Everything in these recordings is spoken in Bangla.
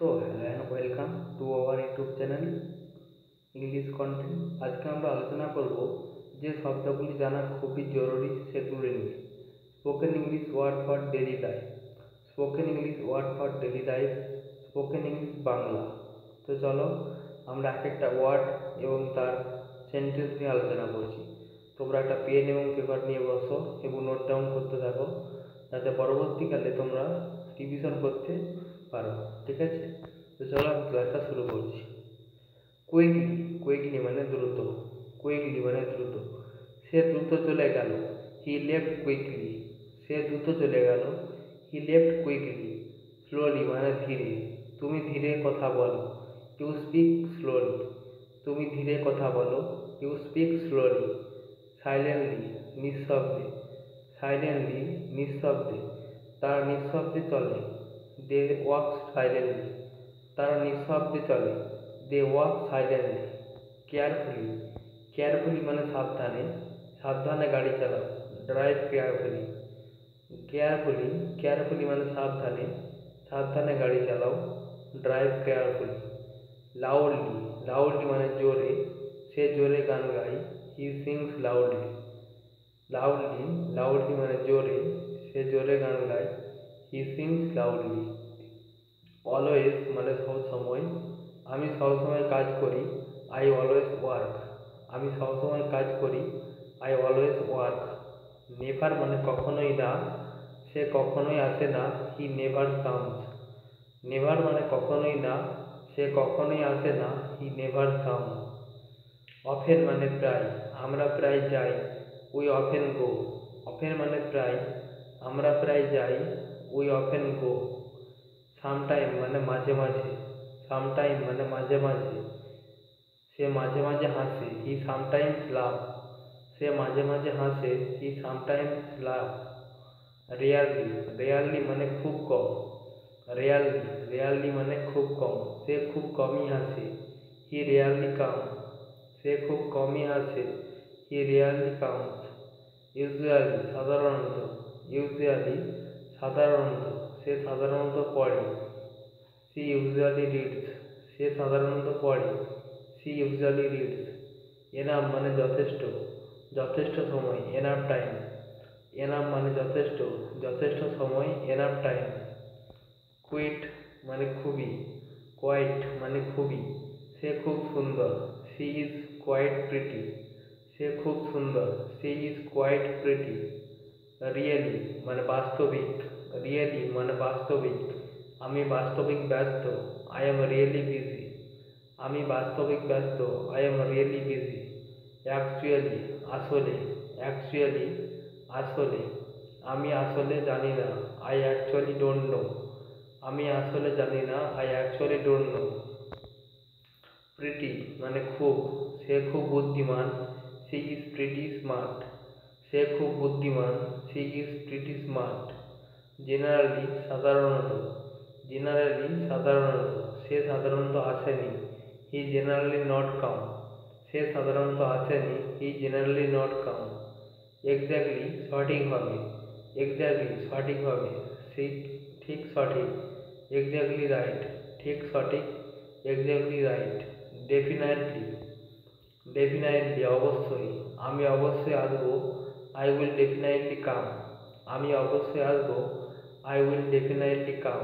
So, hello and welcome to our YouTube channel English content. আজকে আমরা আলোচনা করব যে শব্দগুলি জানা খুবই জরুরি সেগুলি নিয়ে। Spoken English word for daily life, spoken English word for daily life, spoken English Bangla. তো চলো আমরা এক একটা ওয়ার্ড এবং তার সেন্টেন্স নিয়ে আলোচনা করছি। তোমরা একটা পেন এবং পেপার নিয়ে বসো এবং নোট ডাউন করতে থাকো, যাতে পরবর্তীকালে তোমরা রিভিশন করতে পারো। ঠিক আছে, তো চলো আমি ক্লাসটা শুরু করছি। কুইকলি, কুইকলি মানে দ্রুত, কুইকলি মানে দ্রুত। সে দ্রুত চলে গেল, হি লেফট কুইকলি। সে দ্রুত চলে গেল, হি লেফট কুইকলি। স্লোলি মানে ধীরে, তুমি ধীরে কথা বলো, ইউ স্পিক স্লোলি। তুমি ধীরে কথা বলো, ইউ স্পিক স্লোলি। সাইলেন্টলি, নিঃশব্দে, সাইলেন্টলি নিঃশব্দে। তারা নিঃশব্দে চলে, দে ওয়াক সাইলেন্টলি। তারা নিঃশব্দে চলে, they walk silently. Carefully, carefully মানে সাবধানে, সাবধানে গাড়ি চালাও, ড্রাইভ কেয়ারফুলি। কেয়ারফুলি, কেয়ারফুলি মানে সাবধানে, সাবধানে গাড়ি চালাও, ড্রাইভ কেয়ারফুলি। লাউডলি, লাউডলি মানে জোরে, সে জোরে গান গায়, হি সিংস লাউডলি। লাউডলি, লাউডলি মানে জোরে, সে জোরে গান গায়, হি সিংস লাউডলি। অলওয়েজ মানে সব সময়, আমি সবসময় কাজ করি, আই অলওয়েজ ওয়ার্ক। আমি সবসময় কাজ করি, আই অলওয়েজ ওয়ার্ক। নেভার মানে কখনোই না, সে কখনোই আসে না, হি নেভার কামস। নেভার মানে কখনোই না, সে কখনোই আসে না, হি নেভার কামস। অফেন মানে প্রায়, আমরা প্রায় যাই, উই অফেন গো। অফেন মানে প্রায়, আমরা প্রায় যাই, উই অফেন গো। সামটাইম মানে মাঝে মাঝে, সামটাইম মানে মাঝে মাঝে, সে মাঝে মাঝে হাসে, হি সামটাইমস লাভ। সে মাঝে মাঝে হাসে, হি সামটাইমস লাভ। রেয়ারলি, রেয়ারলি মানে খুব কম, রেয়ারলি, রেয়ারলি মানে খুব কম, সে খুব কমই হাসে, হি রেয়ারলি কামস। সে খুব কমই হাসে, হি রেয়ারলি কামস। ইউজুয়ালি সাধারণত, ইউজুয়ালি সাধারণত, সে সাধারণত পড়ে, সি ইউজুয়ালি রিডস। সে সাধারণত পড়ে, সি ইউজুয়ালি রিডস। এনাফ মানে যথেষ্ট, যথেষ্ট সময়, এনাফ টাইম। এনাফ মানে যথেষ্ট, যথেষ্ট সময়, এনাফ টাইম। কুইট মানে খুবই, কোয়াইট মানে খুবই, সে খুব সুন্দর, সি ইজ কোয়াইট প্রিটি। সে খুব সুন্দর, she is quite pretty. Really মানে বাস্তবিক, রিয়েলি মানে বাস্তবিক, আমি বাস্তবিক ব্যস্ত, আই এম রিয়েলি বিজি। আমি বাস্তবিক ব্যস্ত, I am really busy. Actually আসলে, অ্যাকচুয়ালি আসলে, আমি আসলে জানি না, আই অ্যাকচুয়ালি ডোন্ট নো। আমি আসলে জানি না, I actually don't know. Pretty মানে খুব, সে খুব বুদ্ধিমান, সি ইজ প্রিটি স্মার্ট। সে খুব বুদ্ধিমান, she is pretty smart. Generally সাধারণত, জেনারেলি সাধারণত, সে সাধারণত আসেনি, হি জেনারেলি নট কাম। সে সাধারণত আসেনি, হি জেনারেলি নট কাম। এক্স্যাক্টলি সঠিকভাবে, এক্স্যাক্টলি সঠিকভাবে, ঠিক ঠিক সঠিক, এক্স্যাক্টলি রাইট ঠিক সঠিক, এক্স্যাক্টলি রাইট। ডেফিনেটলি, ডেফিনেটলি অবশ্যই, আমি অবশ্যই আসবো, আই উইল ডেফিনেটলি কাম। আমি অবশ্যই আসবো, I will definitely come.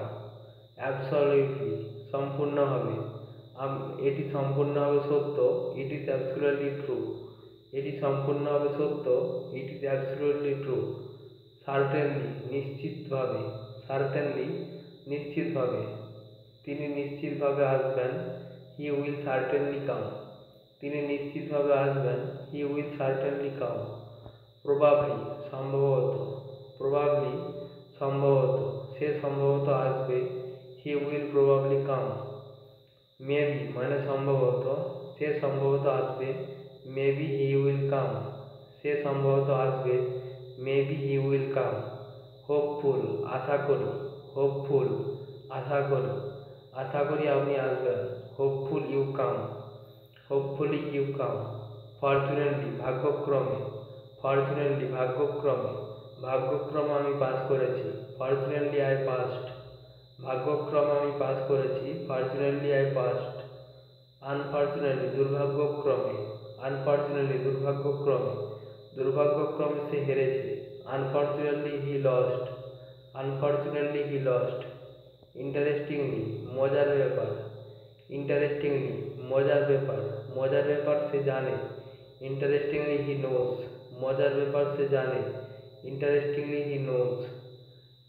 Absolutely সম্পূর্ণভাবে, এটি সম্পূর্ণভাবে সত্য, ইট ইজ অ্যাবসলিউটলি ট্রু। এটি সম্পূর্ণভাবে সত্য, it is absolutely true. Certainly নিশ্চিতভাবে, সার্টেনলি নিশ্চিতভাবে, তিনি নিশ্চিতভাবে আসবেন, হি উইল সার্টেনলি কাম। তিনি নিশ্চিতভাবে আসবেন, he will certainly come. Probably সম্ভবত, প্রবাবলি সম্ভবত, সে সম্ভবত আসবে, he will probably come. Maybe মানে সম্ভবত, সে সম্ভবত আসবে, মেবি হি উইল কাম। সে সম্ভবত আসবে, maybe he will come. Hopeful আশা করি, হোপফুল আশা করি, আশা করি আপনি আসবেন, hopeful you come. Hopefully you come. Fortunately ভাগ্যক্রমে, ফরচুনেটলি ভাগ্যক্রমে, ভাগ্যক্রমে আমি পাস করেছি, ফরচুনেটলি আই পাসড। ভাগ্যক্রমে আমি পাস করেছি, ফর্চুনেটলি আই পাসড। আনফর্চুনেটলি দুর্ভাগ্যক্রমে, আনফর্চুনেটলি দুর্ভাগ্যক্রমে, দুর্ভাগ্যক্রমে সে হেরেছে। Unfortunately he lost, unfortunately he lost. Interestingly মজার ব্যাপার, ইন্টারেস্টিংলি মজার ব্যাপার, মজার ব্যাপার সে জানে। ইন্টারেস্টিংলি হি নোজ, মজার ব্যাপার সে জানে। Interestingly he knows.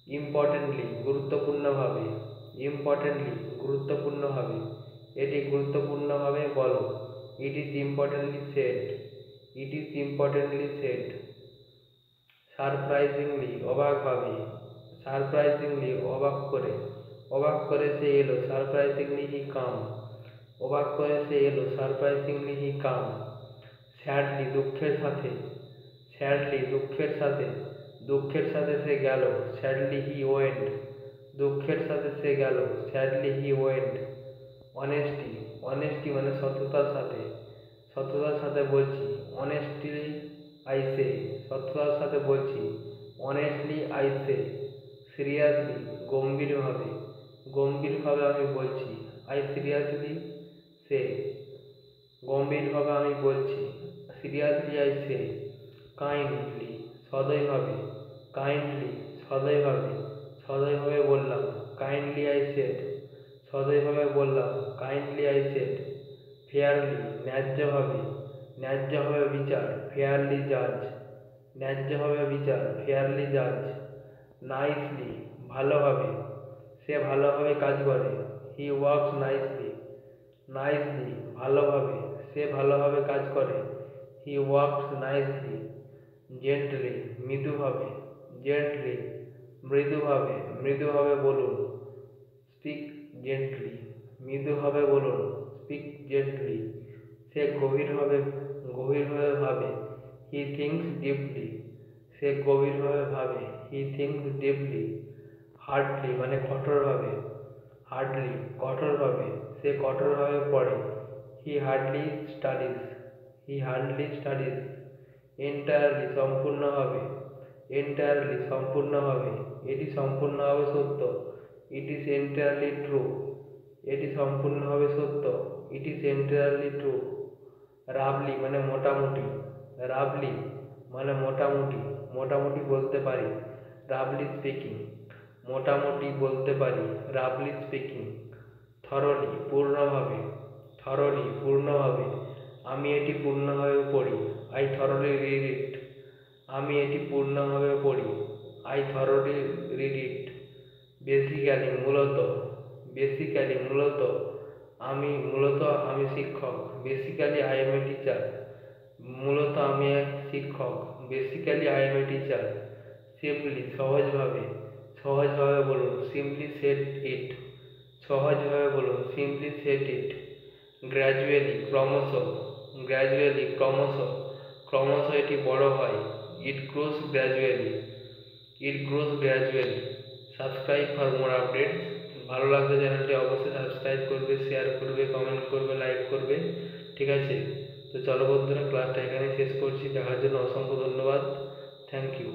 ইম্পর্টেন্টলি গুরুত্বপূর্ণভাবে, ইম্পর্টেন্টলি গুরুত্বপূর্ণভাবে, এটি গুরুত্বপূর্ণভাবে বলো। It is importantly said, it is importantly said. Surprisingly অবাকভাবে, সারপ্রাইজিংলি অবাক করে, অবাক করে সে এলো। সারপ্রাইজিংলি হি কাম, অবাক করে সে এলো। সারপ্রাইজিংলি হি কাম। স্যাডলি দুঃখের সাথে, স্যাডলি দুঃখের সাথে, দুঃখের সাথে সে গেল। স্যাডলি হি ওয়েন্ট, দুঃখের সাথে সে গেল। Sadly he went. Honesty, honesty মানে সততার সাথে, সততার সাথে বলছি। অনেস্টলি আই সে, সততার সাথে বলছি। Honestly I say. সিরিয়াসলি গম্ভীরভাবে, গম্ভীরভাবে আমি বলছি। আই সিরিয়াসলি সে, গম্ভীরভাবে আমি বলছি। Seriously I say. কাইন্ডলি সদয়ভাবে, কাইন্ডলি সদয়ভাবে, সদয়ভাবে বললাম। কাইন্ডলি আই সেড, সদয়ভাবে বললাম। Kindly I said. ফেয়ারলি ন্যায্যভাবে, ন্যায্যভাবে বিচার। ফেয়ারলি জাজ, ন্যায্যভাবে বিচার। ফেয়ারলি জাজ। নাইসলি ভালোভাবে, সে ভালোভাবে কাজ করে। হি ওয়ার্কস নাইসলি, নাইসলি ভালোভাবে, সে ভালোভাবে কাজ করে। He works nicely. জেন্টলি মৃদুভাবে, জেন্টলি মৃদুভাবে, মৃদুভাবে বলুন। স্পিক জেন্টলি, মৃদুভাবে বলুন। Speak gently. সে গভীরভাবে, গভীরভাবে ভাবে। হি থিঙ্কস ডিপলি, সে গভীরভাবে ভাবে। হি থিঙ্কস ডিপলি। হার্ডলি মানে কঠোরভাবে, হার্ডলি কঠোরভাবে, সে কঠোরভাবে পড়ে। হি হার্ডলি স্টাডিজ, হি হার্ডলি স্টাডিজ। এন্টায়ারলি সম্পূর্ণভাবে, এন্টায়ারলি সম্পূর্ণভাবে, এটি সম্পূর্ণভাবে সত্য। ইট ইজ এন্টায়ারলি ট্রু, এটি সম্পূর্ণভাবে সত্য। It is entirely true. রাফলি মানে মোটামুটি, রাফলি মানে মোটামুটি, মোটামুটি বলতে পারি। রাফলি স্পিকিং, মোটামুটি বলতে পারি। রাফলি স্পিকিং। থরলি পূর্ণভাবে, থরলি পূর্ণভাবে, আমি এটি পূর্ণভাবে পড়ি। আই থরলি রিড ইট, আমি এটি পূর্ণভাবে পড়ি। I thoroughly read it. Basically মূলত, বেসিক্যালি মূলত, আমি মূলত আমি শিক্ষক। Basically I am a teacher, মূলত আমি এক শিক্ষক। Basically I am a teacher. Simply সহজভাবে, সহজভাবে বলুন। সিম্পলি সেড ইট, সহজভাবে বলুন। Simply said it. গ্র্যাজুয়ালি ক্রমশ, গ্র্যাজুয়ালি ক্রমশ, ক্রমশ এটি বড় হয়। It grows gradually, it grows gradually. Subscribe for more updates. ভালো লাগলে চ্যানেলটি অবশ্যই সাবস্ক্রাইব করবে, শেয়ার করবে, কমেন্ট করবে, লাইক করবে। ঠিক আছে, তো চলো বন্ধুরা, ক্লাসটা এখানে শেষ করছি। দেখার জন্য অসংখ্য ধন্যবাদ। Thank you.